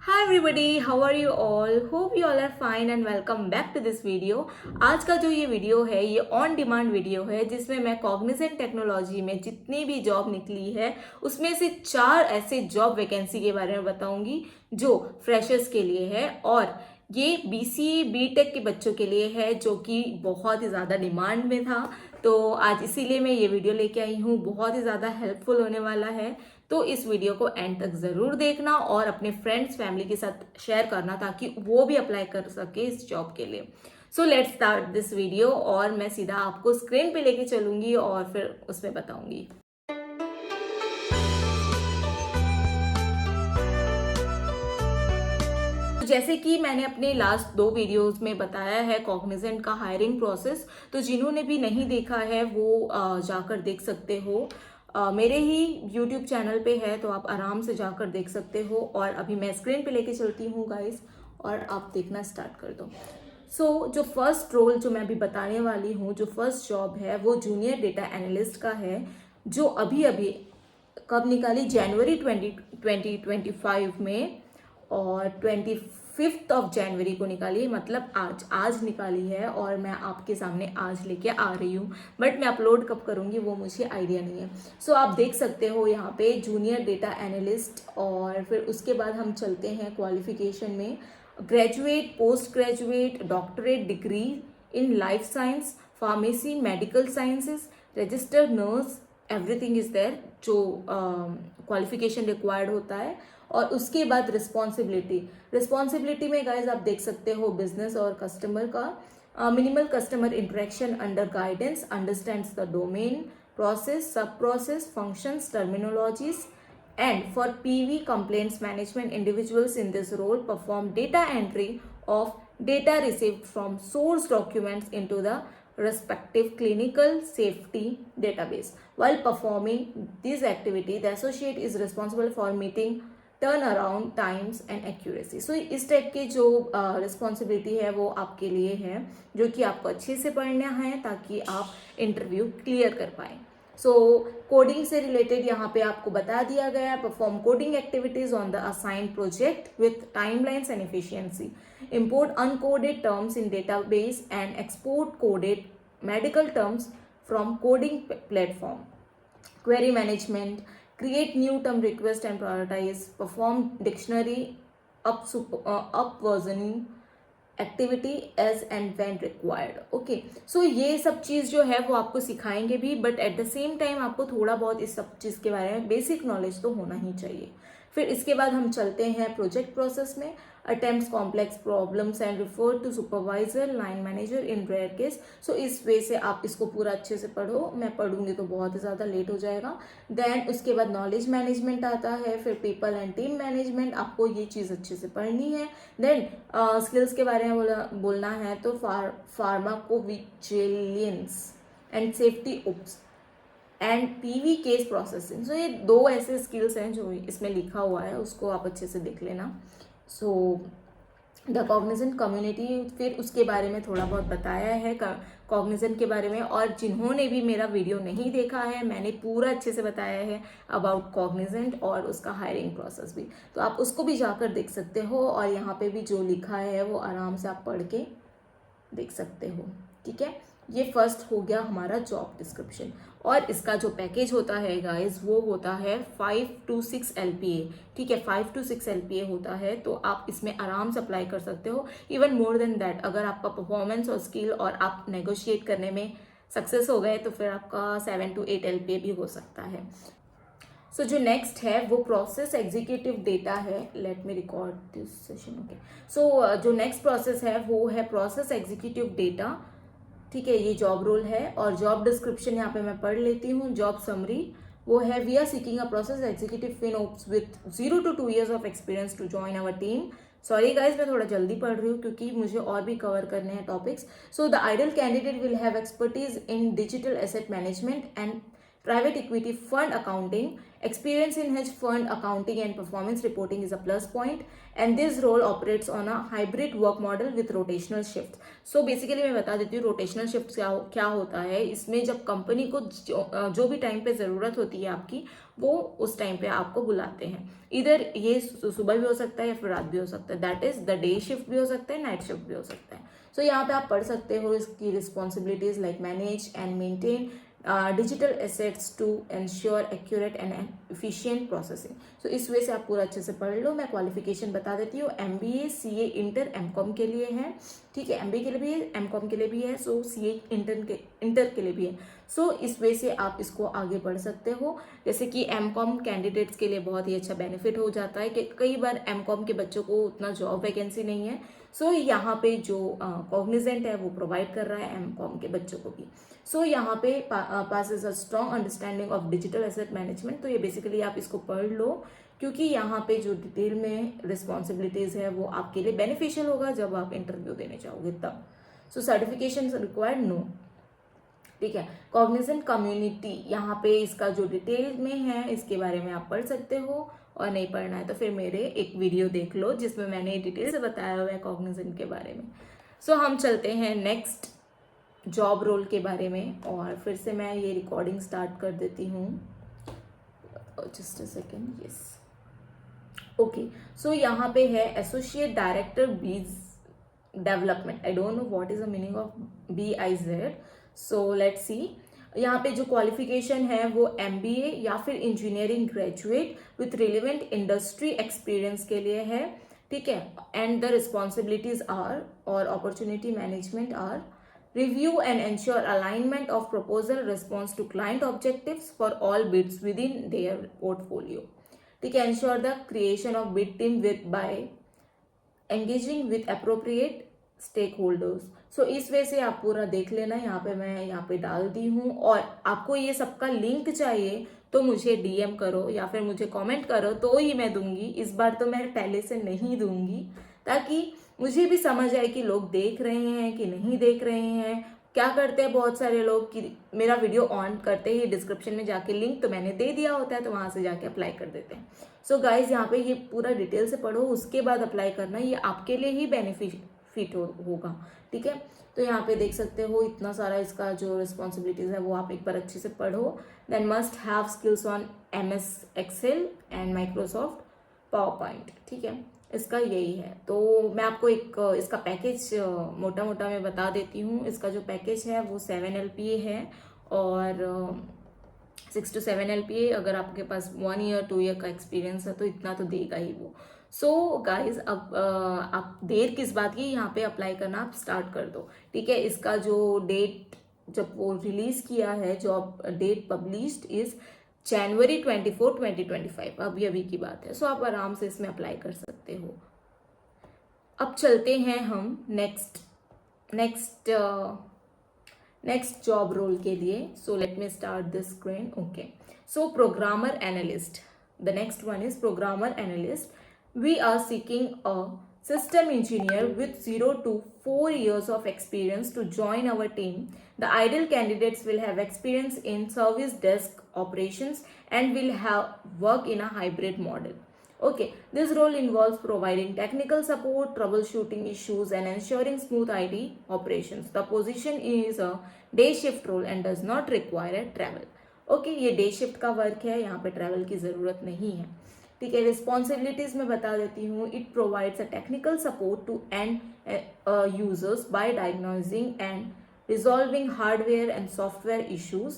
Hi everybody, how are you all? Hope you all are fine and welcome back to this video. आज का जो ये video है ये ऑन डिमांड वीडियो है जिसमें मैं कॉग्निजेंट टेक्नोलॉजी में जितनी भी जॉब निकली है उसमें से 4 ऐसे जॉब वैकेंसी के बारे में बताऊंगी जो फ्रेशर्स के लिए है और ये बीसीए बीटेक के बच्चों के लिए है जो कि बहुत ही ज़्यादा डिमांड में था। तो आज इसीलिए मैं ये वीडियो लेके आई हूँ, बहुत ही ज़्यादा हेल्पफुल होने वाला है। तो इस वीडियो को एंड तक ज़रूर देखना और अपने फ्रेंड्स फैमिली के साथ शेयर करना ताकि वो भी अप्लाई कर सके इस जॉब के लिए। So let's start this video और मैं सीधा आपको स्क्रीन पे लेके चलूंगी और फिर उसमें बताऊंगी। तो जैसे कि मैंने अपने लास्ट 2 वीडियोस में बताया है कॉग्निजेंट का हायरिंग प्रोसेस, तो जिन्होंने भी नहीं देखा है वो जाकर देख सकते हो। मेरे ही यूट्यूब चैनल पे है तो आप आराम से जाकर देख सकते हो। और अभी मैं स्क्रीन पे लेके चलती हूँ गाइस और आप देखना स्टार्ट कर दो। जो फर्स्ट रोल जो मैं अभी बताने वाली हूँ, जो फर्स्ट जॉब है वो जूनियर डेटा एनालिस्ट का है, जो अभी अभी कब निकाली, जनवरी 2025 में और 25 जनवरी को निकाली, मतलब आज निकाली है और मैं आपके सामने आज लेके आ रही हूँ। बट मैं अपलोड कब करूँगी वो मुझे आइडिया नहीं है। आप देख सकते हो यहाँ पे जूनियर डेटा एनालिस्ट। और फिर उसके बाद हम चलते हैं क्वालिफिकेशन में, graduate, post graduate, doctorate degree in life science, pharmacy, medical sciences, registered nurse, everything is there जो क्वालिफिकेशन रिक्वायर्ड होता है। और उसके बाद रिस्पॉन्सिबिलिटी में गाइज आप देख सकते हो बिजनेस और कस्टमर का minimal customer interaction under guidance, understands the domain, process, sub process, functions, terminologies, and for PV complaints management, individuals in this role perform data entry of data received from source documents into the respective clinical safety database. While performing this activity, the associate is responsible for meeting turn around times and accuracy. इस type की जो responsibility है वो आपके लिए है, जो कि आपको अच्छे से पढ़ना है ताकि आप इंटरव्यू क्लियर कर पाए। कोडिंग से रिलेटेड यहाँ पे आपको बता दिया गया है, perform coding activities on the assigned project with timelines and efficiency, import uncoded terms in database and export coded medical terms from coding platform, query management, create new term request and prioritize, perform dictionary up versioning activity as and when required. Okay, ये सब चीज़ जो है वो आपको सिखाएंगे भी, but at the same time आपको थोड़ा बहुत इस सब चीज़ के बारे में बेसिक नॉलेज तो होना ही चाहिए। फिर इसके बाद हम चलते हैं प्रोजेक्ट प्रोसेस में, attempt complex problems and refer to supervisor, line manager in rare case. इस वे से आप इसको पूरा अच्छे से पढ़ो, मैं पढ़ूंगी तो बहुत ही ज़्यादा लेट हो जाएगा। देन उसके बाद नॉलेज मैनेजमेंट आता है, फिर पीपल एंड टीम मैनेजमेंट, आपको ये चीज़ अच्छे से पढ़नी है। देन स्किल्स के बारे में बोलना है तो pharmacovigilance and safety ops and PV case processing. ये 2 ऐसे स्किल्स हैं जो इसमें लिखा हुआ है, उसको आप अच्छे से देख लेना। द कॉग्निजेंट कम्युनिटी, फिर उसके बारे में थोड़ा बहुत बताया है कॉग्निजेंट के बारे में। और जिन्होंने भी मेरा वीडियो नहीं देखा है, मैंने पूरा अच्छे से बताया है अबाउट कॉग्निजेंट और उसका हायरिंग प्रोसेस भी, तो आप उसको भी जाकर देख सकते हो। और यहाँ पे भी जो लिखा है वो आराम से आप पढ़ के देख सकते हो। ठीक है, ये फर्स्ट हो गया हमारा जॉब डिस्क्रिप्शन। और इसका जो पैकेज होता है गाइस वो होता है 5 to 6 LPA। ठीक है, 5 to 6 LPA होता है, तो आप इसमें आराम से अप्लाई कर सकते हो। इवन मोर देन दैट, अगर आपका परफॉर्मेंस और स्किल और आप नेगोशिएट करने में सक्सेस हो गए तो फिर आपका 7 to 8 LPA भी हो सकता है। जो नेक्स्ट है वो प्रोसेस एग्जीक्यूटिव डेटा है। Let me record this session. Okay, जो नेक्स्ट प्रोसेस है वो है प्रोसेस एग्जीक्यूटिव डेटा। ठीक है, ये जॉब रोल है और जॉब डिस्क्रिप्शन यहाँ पे मैं पढ़ लेती हूँ। जॉब समरी वो है, we are seeking a process executive finops with 0 to 2 years of experience to join our team. Sorry guys, मैं थोड़ा जल्दी पढ़ रही हूँ क्योंकि मुझे और भी कवर करने हैं topics. The ideal candidate will have expertise in digital asset management and private equity fund accounting. Experience in hedge fund accounting and performance reporting is a plus point, and this role operates on a hybrid work model with rotational shifts. Basically मैं बता देती हूँ rotational shift क्या होता है। इसमें जब company को जो भी टाइम पे ज़रूरत होती है आपकी, वो उस टाइम पे आपको बुलाते हैं। इधर ये सुबह भी हो सकता है या फिर रात भी हो सकता है, that is the day shift भी हो सकता है, नाइट शिफ्ट भी हो सकता है। सो यहाँ पे आप पढ़ सकते हो इसकी responsibilities like manage and maintain digital assets to ensure accurate and efficient processing. So इस वे से आप पूरा अच्छे से पढ़ लो। मैं क्वालिफिकेशन बता देती हूँ, MBA CA इंटर MCOM के लिए है, ठीक है, MBA के लिए भी है, MCOM के लिए भी है, सो CA इंटर के लिए भी है। सो इस वे से आप इसको आगे बढ़ सकते हो। जैसे कि MCOM कैंडिडेट्स के लिए बहुत ही अच्छा बेनिफिट हो जाता है कि कई बार MCOM के बच्चों को उतना जॉब वैकेंसी नहीं है, सो यहाँ पे जो कॉग्निजेंट है वो प्रोवाइड कर रहा है MCOM के बच्चों को भी। सो यहाँ पे passes a strong understanding of digital asset management. तो ये बेसिकली आप इसको पढ़ लो, क्योंकि यहाँ पे जो डिटेल में रिस्पॉन्सिबिलिटीज है वो आपके लिए बेनिफिशियल होगा जब आप इंटरव्यू देने जाओगे तब। सो सर्टिफिकेशन रिक्वायर्ड, नो, ठीक है। कॉग्निजेंट कम्युनिटी, यहाँ पे इसका जो डिटेल में है इसके बारे में आप पढ़ सकते हो, और नहीं पढ़ना है तो फिर मेरे एक वीडियो देख लो जिसमें मैंने डिटेल से बताया हुआ है कॉग्निजेंट के बारे में। सो हम चलते हैं नेक्स्ट जॉब रोल के बारे में, और फिर से मैं ये रिकॉर्डिंग स्टार्ट कर देती हूँ, just a second, yes, okay. So यहाँ पे है associate director biz development. I don't know what is the meaning of BIZ, so let's see. यहाँ पे जो क्वालिफिकेशन है वो MBA या फिर engineering graduate with relevant industry experience के लिए है, ठीक है। एंड द रिस्पॉन्सिबिलिटीज आर और opportunity management are review and ensure alignment of proposal response to client objectives for all bids within their portfolio, ठीक है। ensure the creation of bid team with by engaging with appropriate stakeholders। सो इस way से आप पूरा देख लेना, यहाँ पे मैं यहाँ पे डाल दी हूँ, और आपको ये सबका लिंक चाहिए तो मुझे DM करो या फिर मुझे कमेंट करो तो ही मैं दूंगी। इस बार तो मैं पहले से नहीं दूंगी, ताकि मुझे भी समझ आए कि लोग देख रहे हैं कि नहीं देख रहे हैं। क्या करते हैं बहुत सारे लोग कि मेरा वीडियो ऑन करते ही डिस्क्रिप्शन में जाके लिंक तो मैंने दे दिया होता है, तो वहां से जाके अप्लाई कर देते हैं। सो गाइज यहाँ पे ये पूरा डिटेल से पढ़ो, उसके बाद अप्लाई करना, ये आपके लिए ही बेनिफिट होगा, ठीक है। तो यहाँ पे देख सकते हो इतना सारा इसका जो रिस्पॉन्सिबिलिटीज है वो आप एक बार अच्छे से पढ़ो। Then must have skills on MS Excel and Microsoft PowerPoint, ठीक है, इसका यही है। तो मैं आपको एक इसका पैकेज मोटा मोटा मैं बता देती हूँ। इसका जो पैकेज है वो 7 LPA है, और 6 to 7 LPA। अगर आपके पास 1 year 2 year का एक्सपीरियंस है तो इतना तो देगा ही वो। सो गाइज अब आप देर किस बात की, यहाँ पे अप्लाई करना आप स्टार्ट कर दो, ठीक है। इसका जो डेट जब वो रिलीज किया है, job date published is January 24, 2025, अभी की बात है। सो आप आराम से इसमें अप्लाई कर सकते हो। अब चलते हैं हम नेक्स्ट जॉब रोल के लिए। So let me start this screen, okay. So programmer analyst, the next one is programmer analyst. We are seeking a system engineer with 0 to 4 years of experience to join our team. The ideal candidates will have experience in service desk operations and will have work in a hybrid model. Okay, this role involves providing technical support, troubleshooting issues and ensuring smooth IT operations. The position is a day shift role and does not require travel. Okay, ये day shift का work है, यहाँ पे travel की ज़रूरत नहीं है, ठीक है। रिस्पॉन्सिबिलिटीज में बता देती हूँ। It provides a technical support to end users by diagnosing and resolving hardware and software issues.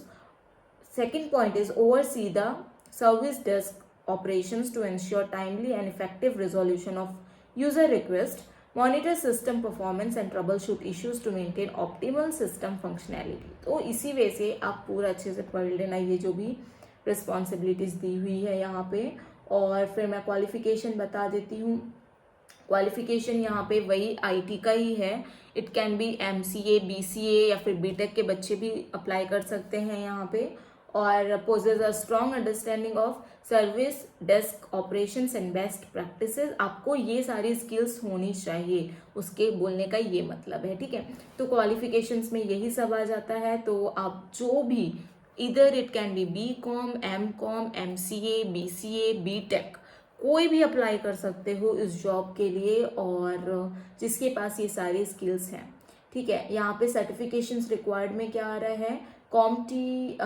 Second point is oversee the service desk operations to ensure timely and effective resolution of user request, monitor system performance and troubleshoot issues to maintain optimal system functionality. तो इसी वे से आप पूरा अच्छे से पढ़ लेना ये जो भी रिस्पॉन्सिबिलिटीज दी हुई है यहाँ पे। और फिर मैं क्वालिफिकेशन बता देती हूँ। क्वालिफिकेशन यहाँ पे वही IT का ही है। It can be MCA, BCA या फिर BTech के बच्चे भी अप्लाई कर सकते हैं यहाँ पे। और possess a strong understanding of service desk operations and best practices. आपको ये सारी स्किल्स होनी चाहिए, उसके बोलने का ये मतलब है, ठीक है। तो क्वालिफिकेशंस में यही सब आ जाता है। तो आप जो भी इधर it can be BCom, MCom, MCA, BCA, BTech, कोई भी अप्लाई कर सकते हो इस जॉब के लिए, और जिसके पास ये सारी स्किल्स हैं, ठीक है। यहाँ पे सर्टिफिकेशंस रिक्वायर्ड में क्या आ रहा है, CompTIA+ITIL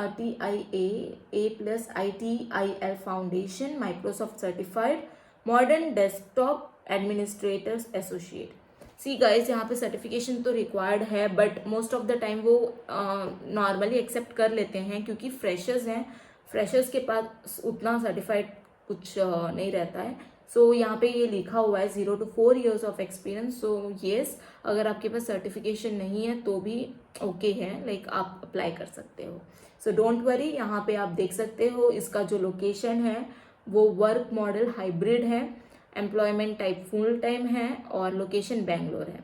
Foundation, Microsoft Certified Modern Desktop Administrators Associate. See guys, यहाँ पे सर्टिफिकेशन तो रिक्वायर्ड है, but most of the time वो नॉर्मली एक्सेप्ट कर लेते हैं, क्योंकि फ्रेशर्स हैं, फ्रेशर्स के पास उतना सर्टिफाइड कुछ नहीं रहता है. सो यहाँ पे ये लिखा हुआ है 0 to 4 years of experience. So yes, अगर आपके पास सर्टिफिकेशन नहीं है तो भी ओके है, लाइक आप अप्लाई कर सकते हो. सो डोंट वरी, यहाँ पे आप देख सकते हो इसका जो लोकेशन है वो वर्क मॉडल हाइब्रिड है, एम्प्लॉयमेंट टाइप फुल टाइम है और लोकेशन बेंगलोर है.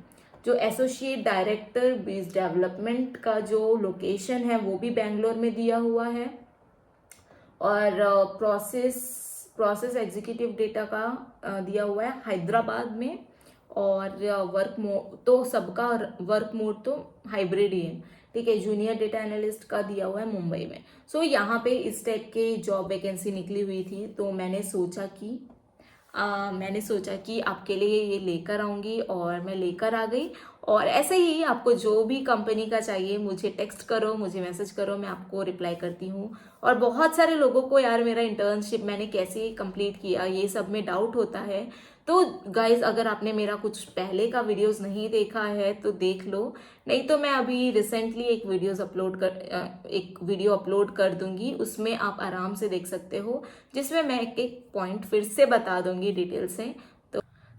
जो एसोसिएट डायरेक्टर बिज डेवलपमेंट का जो लोकेशन है वो भी बेंगलोर में दिया हुआ है, और प्रोसेस एग्जीक्यूटिव डेटा का दिया हुआ है हैदराबाद में, और वर्क मोड तो सबका वर्क मोड तो हाइब्रिड ही है, ठीक है. जूनियर डेटा एनालिस्ट का दिया हुआ है मुंबई में. सो यहाँ पे इस टाइप के जॉब वैकेंसी निकली हुई थी, तो मैंने सोचा कि आपके लिए ये लेकर आऊँगी, और मैं लेकर आ गई. और ऐसे ही आपको जो भी कंपनी का चाहिए मुझे टेक्स्ट करो, मुझे मैसेज करो, मैं आपको रिप्लाई करती हूँ. और बहुत सारे लोगों को यार मेरा इंटर्नशिप मैंने कैसे कंप्लीट किया ये सब में डाउट होता है. तो गाइज, अगर आपने मेरा कुछ पहले का वीडियोस नहीं देखा है तो देख लो, नहीं तो मैं अभी रिसेंटली एक वीडियो अपलोड कर दूंगी, उसमें आप आराम से देख सकते हो, जिसमें मैं एक एक पॉइंट फिर से बता दूंगी डिटेल से.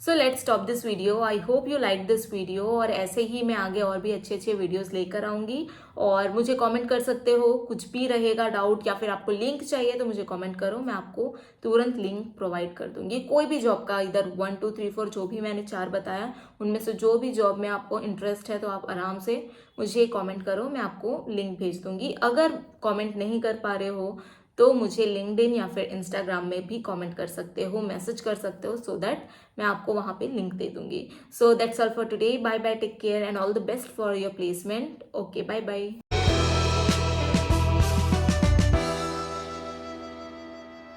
So let's stop this video. I hope you like this video, और ऐसे ही मैं आगे और भी अच्छे अच्छे वीडियोस लेकर आऊँगी. और मुझे कमेंट कर सकते हो, कुछ भी रहेगा डाउट या फिर आपको लिंक चाहिए तो मुझे कमेंट करो, मैं आपको तुरंत लिंक प्रोवाइड कर दूंगी. कोई भी जॉब का, इधर 1 2 3 4 जो भी मैंने 4 बताया, उनमें से जो भी जॉब में आपको इंटरेस्ट है तो आप आराम से मुझे कॉमेंट करो, मैं आपको लिंक भेज दूंगी. अगर कॉमेंट नहीं कर पा रहे हो तो मुझे लिंक्डइन या फिर इंस्टाग्राम में भी कमेंट कर सकते हो, मैसेज कर सकते हो, सो दैट मैं आपको वहाँ पे लिंक दे दूंगी. So that's all for today. Bye bye, take care and all the best for your placement. Okay, bye bye.